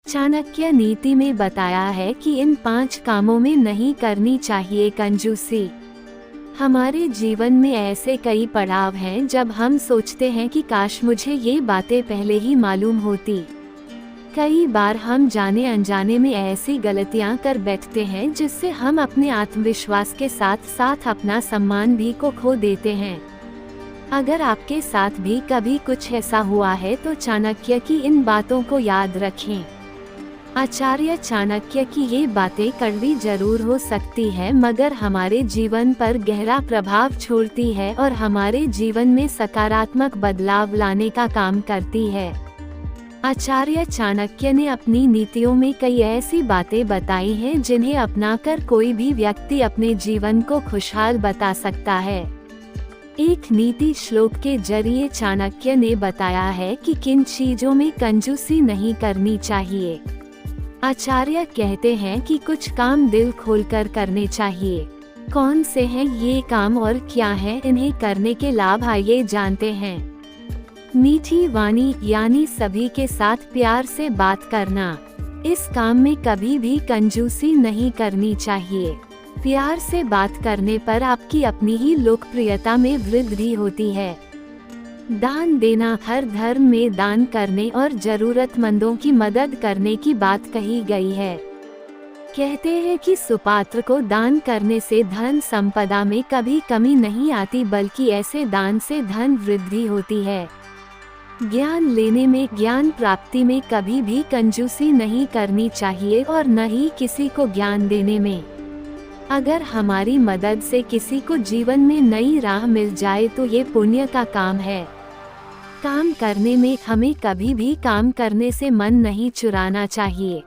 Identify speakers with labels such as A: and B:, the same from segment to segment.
A: चाणक्य नीति में बताया है कि इन 5 कामों में नहीं करनी चाहिए कंजूसी। हमारे जीवन में ऐसे कई पड़ाव हैं जब हम सोचते हैं कि काश मुझे ये बातें पहले ही मालूम होती। कई बार हम जाने अनजाने में ऐसी गलतियां कर बैठते हैं जिससे हम अपने आत्मविश्वास के साथ साथ अपना सम्मान भी को खो देते हैं। अगर आपके साथ भी कभी कुछ ऐसा हुआ है तो चाणक्य की इन बातों को याद रखें। आचार्य चाणक्य की ये बातें कड़वी जरूर हो सकती है मगर हमारे जीवन पर गहरा प्रभाव छोड़ती है और हमारे जीवन में सकारात्मक बदलाव लाने का काम करती है। आचार्य चाणक्य ने अपनी नीतियों में कई ऐसी बातें बताई हैं जिन्हें अपनाकर कोई भी व्यक्ति अपने जीवन को खुशहाल बता सकता है। एक नीति श्लोक के जरिए चाणक्य ने बताया है कि किन चीजों में कंजूसी नहीं करनी चाहिए। आचार्य कहते हैं कि कुछ काम दिल खोलकर करने चाहिए। कौन से हैं ये काम और क्या है इन्हें करने के लाभ आइए जानते हैं। मीठी वाणी यानी सभी के साथ प्यार से बात करना। इस काम में कभी भी कंजूसी नहीं करनी चाहिए। प्यार से बात करने पर आपकी अपनी ही लोकप्रियता में वृद्धि होती है। दान देना, हर धर्म में दान करने और जरूरतमंदों की मदद करने की बात कही गई है। कहते हैं कि सुपात्र को दान करने से धन संपदा में कभी कमी नहीं आती बल्कि ऐसे दान से धन वृद्धि होती है। ज्ञान लेने में, ज्ञान प्राप्ति में कभी भी कंजूसी नहीं करनी चाहिए और न ही किसी को ज्ञान देने में। अगर हमारी मदद से किसी को जीवन में नई राह मिल जाए तो ये पुण्य का काम है। काम करने में हमें कभी भी काम करने से मन नहीं चुराना चाहिए।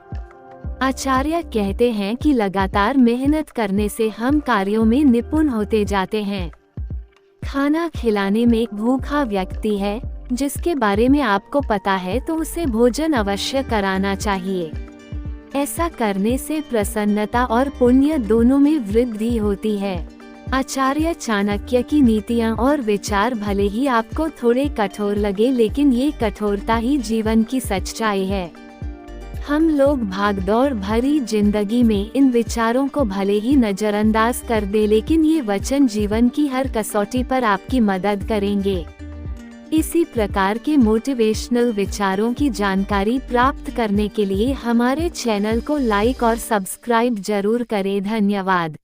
A: आचार्य कहते हैं कि लगातार मेहनत करने से हम कार्यों में निपुण होते जाते हैं। खाना खिलाने में एक भूखा व्यक्ति है जिसके बारे में आपको पता है तो उसे भोजन अवश्य कराना चाहिए। ऐसा करने से प्रसन्नता और पुण्य दोनों में वृद्धि होती है। आचार्य चाणक्य की नीतियां और विचार भले ही आपको थोड़े कठोर लगे लेकिन ये कठोरता ही जीवन की सच्चाई है। हम लोग भागदौड़ भरी जिंदगी में इन विचारों को भले ही नजरअंदाज कर दे लेकिन ये वचन जीवन की हर कसौटी पर आपकी मदद करेंगे। इसी प्रकार के मोटिवेशनल विचारों की जानकारी प्राप्त करने के लिए हमारे चैनल को लाइक और सब्सक्राइब जरूर करें। धन्यवाद।